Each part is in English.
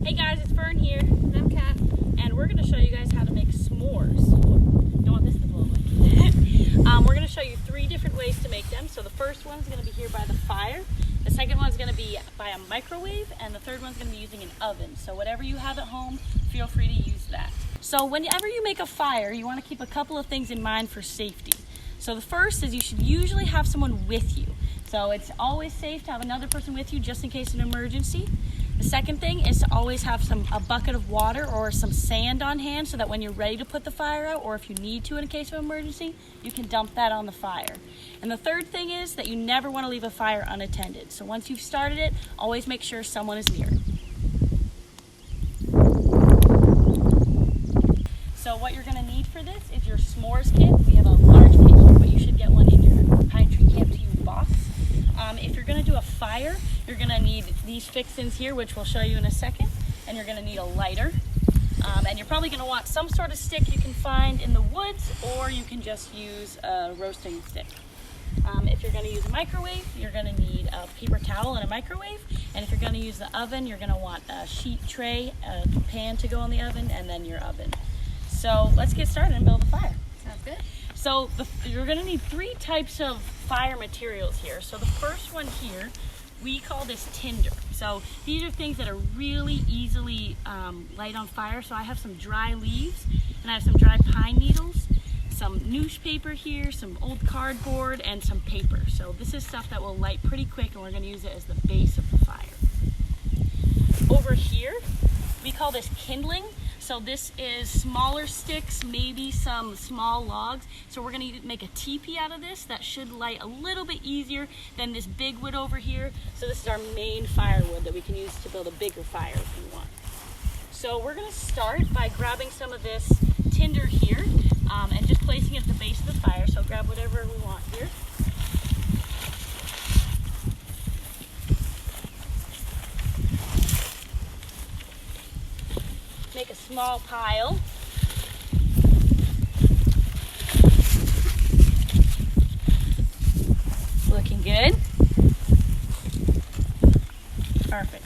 Hey guys, it's Fern here. And I'm Kat. And we're going to show you guys how to make s'mores. Don't want this to blow away. We're going to show you 3 different ways to make them. So the first one's going to be here by the fire. The second one's going to be by a microwave. And the third one's going to be using an oven. So whatever you have at home, feel free to use that. So whenever you make a fire, you want to keep a couple of things in mind for safety. So the first is you should usually have someone with you. So it's always safe to have another person with you just in case of an emergency. The second thing is to always have a bucket of water or some sand on hand so that when you're ready to put the fire out, or if you need to in a case of emergency, you can dump that on the fire. And the third thing is that you never want to leave a fire unattended. So once you've started it, always make sure someone is near. So what you're going to need for this is your s'mores kit. We have a large kit here, but you should get one in your Pine Tree Camp to You box. If you're going to do a fire, you're going to need these fixings here, which we'll show you in a second, and you're going to need a lighter. And you're probably going to want some sort of stick you can find in the woods, or you can just use a roasting stick. If you're going to use a microwave, you're going to need a paper towel and a microwave. And if you're going to use the oven, you're going to want a sheet tray, a pan to go in the oven, and then your oven. So let's get started and build a fire. Sounds good. So you're going to need 3 types of fire materials here. So the first one here, we call this tinder. So these are things that are really easily light on fire. So I have some dry leaves and I have some dry pine needles, some newspaper here, some old cardboard, and some paper. So this is stuff that will light pretty quick, and we're going to use it as the base of the fire. Over here, we call this kindling. So this is smaller sticks, maybe some small logs. So we're going to make a teepee out of this that should light a little bit easier than this big wood over here. So this is our main firewood that we can use to build a bigger fire if we want. So we're going to start by grabbing some of this tinder here and just placing it at the base of the fire. So grab whatever we want here. Make a small pile. Looking good. Perfect.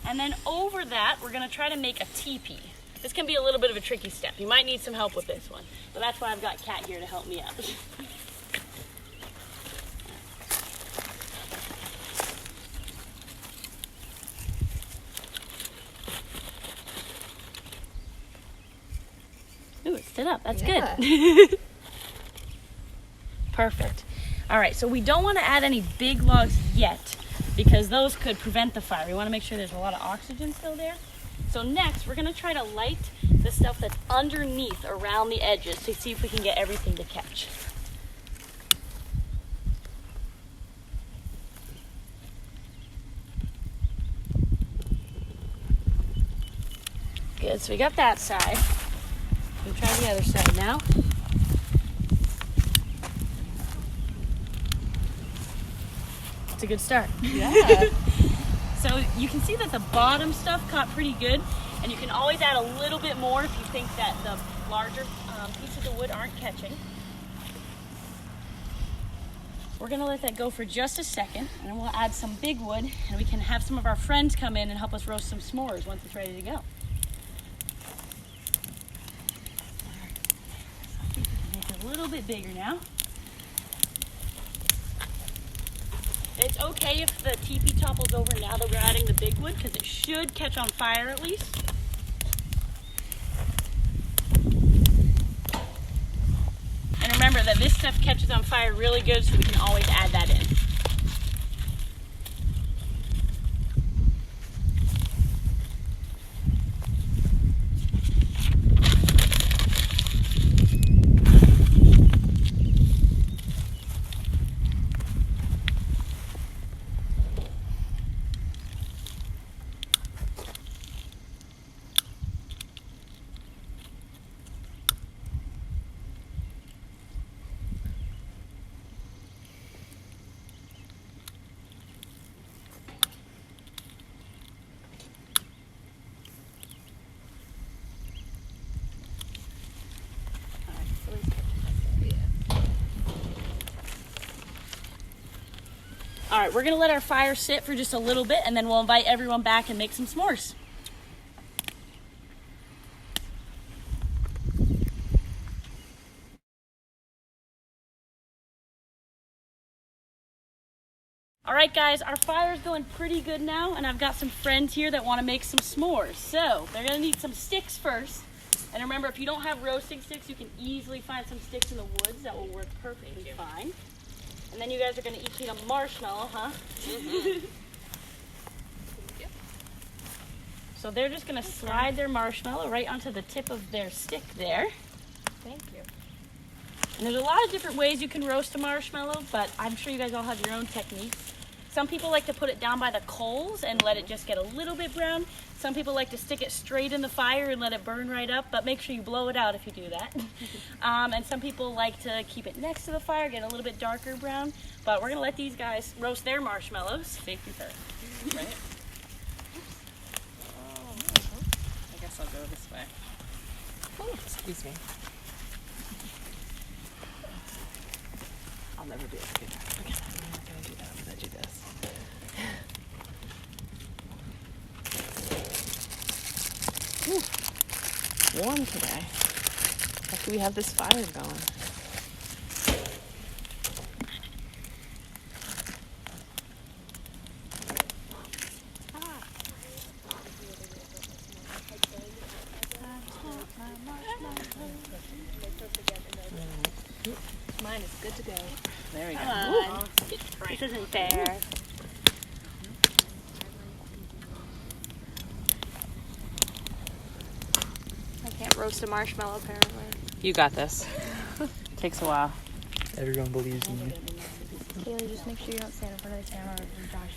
And then over that, we're going to try to make a teepee. This can be a little bit of a tricky step. You might need some help with this one, but that's why I've got Kat here to help me out. Ooh, it stood up. That's good. Perfect. All right, so we don't want to add any big logs yet because those could prevent the fire. We want to make sure there's a lot of oxygen still there. So next, we're going to try to light the stuff that's underneath around the edges to see if we can get everything to catch. Good, so we got that side. We'll try the other side now. It's a good start. Yeah. So you can see that the bottom stuff caught pretty good, and you can always add a little bit more if you think that the larger pieces of wood aren't catching. We're gonna let that go for just a second, and then we'll add some big wood, and we can have some of our friends come in and help us roast some s'mores once it's ready to go. A little bit bigger now. It's okay if the teepee topples over now that we're adding the big wood, because it should catch on fire at least. And remember that this stuff catches on fire really good, so we can always add that in. All right, we're gonna let our fire sit for just a little bit, and then we'll invite everyone back and make some s'mores. All right, guys, our fire's going pretty good now, and I've got some friends here that want to make some s'mores. So they're gonna need some sticks first. And remember, if you don't have roasting sticks, you can easily find some sticks in the woods that will work perfectly fine. And then you guys are gonna each need a marshmallow, huh? Mm-hmm. So they're just gonna slide their marshmallow right onto the tip of their stick there. Thank you. And there's a lot of different ways you can roast a marshmallow, but I'm sure you guys all have your own techniques. Some people like to put it down by the coals and let it just get a little bit brown. Some people like to stick it straight in the fire and let it burn right up, but make sure you blow it out if you do that. And some people like to keep it next to the fire, get a little bit darker brown. But we're gonna let these guys roast their marshmallows. Safety first. Right? I guess I'll go this way. Oh, excuse me. I'll never be able to do that. Forget that. I'm not going to do that. I'm going to do this. Ooh, warm today. After we have this fire going. Mine is good to go. There we go. This isn't fair. I can't roast a marshmallow, apparently. You got this. Takes a while. Everyone believes in you. Kaylee, just make sure you don't stand in front of the camera or Josh.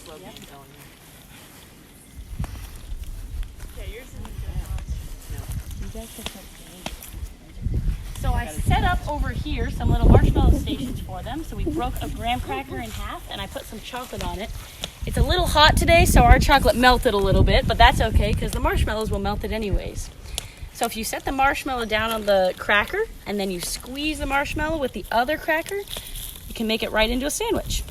Slow getting going. So I set up over here some little marshmallow stations for them. So we broke a graham cracker in half and I put some chocolate on it. It's a little hot today, so our chocolate melted a little bit, but that's okay because the marshmallows will melt it anyways. So if you set the marshmallow down on the cracker and then you squeeze the marshmallow with the other cracker, you can make it right into a sandwich.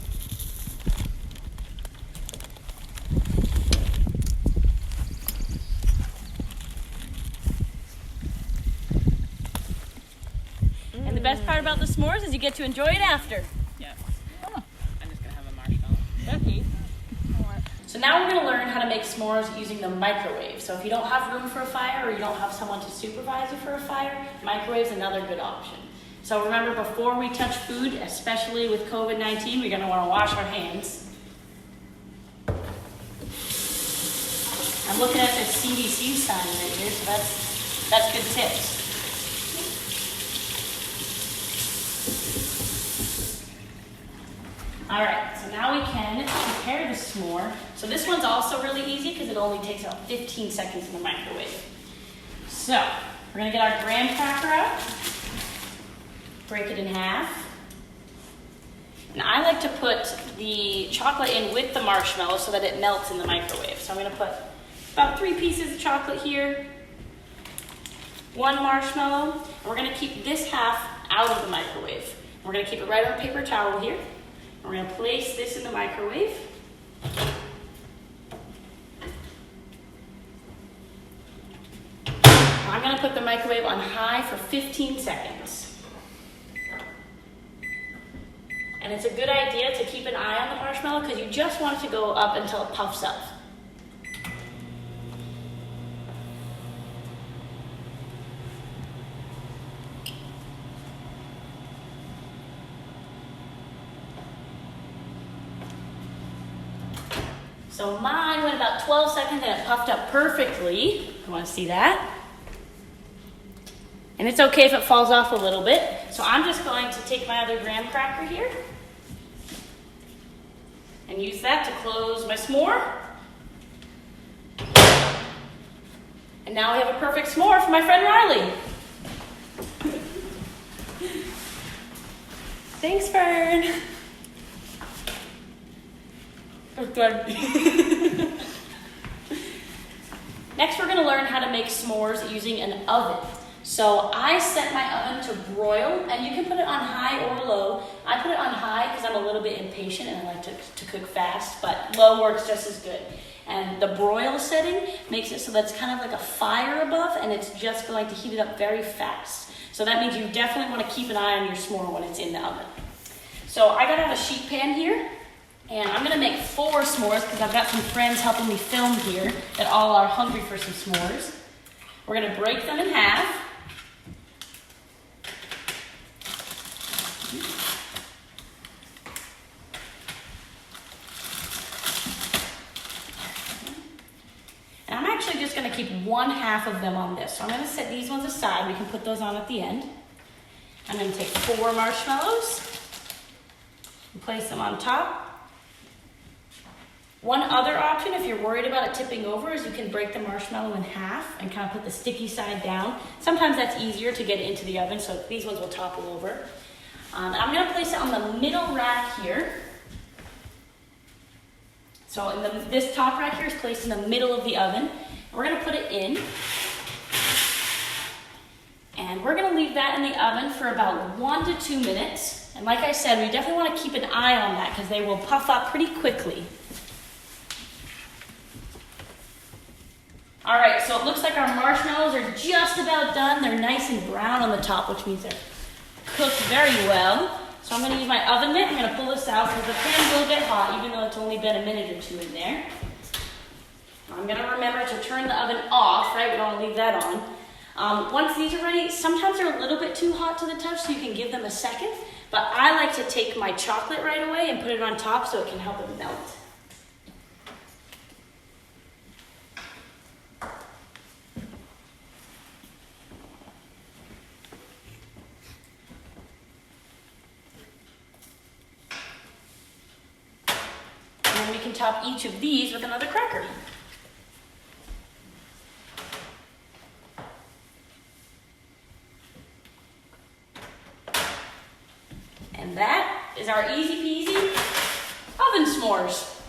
And the best part about the s'mores is you get to enjoy it after. Yes. Oh. I'm just going to have a marshmallow. Okay. So now we're going to learn how to make s'mores using the microwave. So if you don't have room for a fire or you don't have someone to supervise you for a fire, microwave's another good option. So remember, before we touch food, especially with COVID-19, we're going to want to wash our hands. I'm looking at this CDC sign right here, so that's good tips. All right, so now we can prepare the s'more. So this one's also really easy because it only takes about 15 seconds in the microwave. So we're gonna get our graham cracker out, break it in half. And I like to put the chocolate in with the marshmallow so that it melts in the microwave. So I'm gonna put about 3 pieces of chocolate here, 1 marshmallow, and we're gonna keep this half out of the microwave. We're gonna keep it right on a paper towel here. We're going to place this in the microwave. I'm going to put the microwave on high for 15 seconds. And it's a good idea to keep an eye on the marshmallow because you just want it to go up until it puffs up. So mine went about 12 seconds and it puffed up perfectly. You want to see that? And it's okay if it falls off a little bit. So I'm just going to take my other graham cracker here and use that to close my s'more. And now we have a perfect s'more for my friend Riley. Thanks, Fern. Good. Next, we're going to learn how to make s'mores using an oven. So I set my oven to broil, and you can put it on high or low. I put it on high because I'm a little bit impatient and I like to cook fast, but low works just as good. And the broil setting makes it so that's kind of like a fire above, and it's just going to heat it up very fast. So that means you definitely want to keep an eye on your s'more when it's in the oven. So I got out a sheet pan here, and I'm going to make 4 s'mores because I've got some friends helping me film here that all are hungry for some s'mores. We're going to break them in half. And I'm actually just going to keep 1/2 of them on this. So I'm going to set these ones aside. We can put those on at the end. I'm going to take 4 marshmallows and place them on top. One other option, if you're worried about it tipping over, is you can break the marshmallow in half and kind of put the sticky side down. Sometimes that's easier to get it into the oven, so these ones will topple over. I'm going to place it on the middle rack here. So this top rack here is placed in the middle of the oven. We're going to put it in. And we're going to leave that in the oven for about 1 to 2 minutes. And like I said, we definitely want to keep an eye on that because they will puff up pretty quickly. All right, so it looks like our marshmallows are just about done. They're nice and brown on the top, which means they're cooked very well. So I'm going to use my oven mitt. I'm going to pull this out because the pan will get hot, even though it's only been a minute or 2 in there. I'm going to remember to turn the oven off, right? We don't want to leave that on. Once these are ready, sometimes they're a little bit too hot to the touch, so you can give them a second. But I like to take my chocolate right away and put it on top so it can help it melt. And then we can top each of these with another cracker. And that is our easy peasy oven s'mores.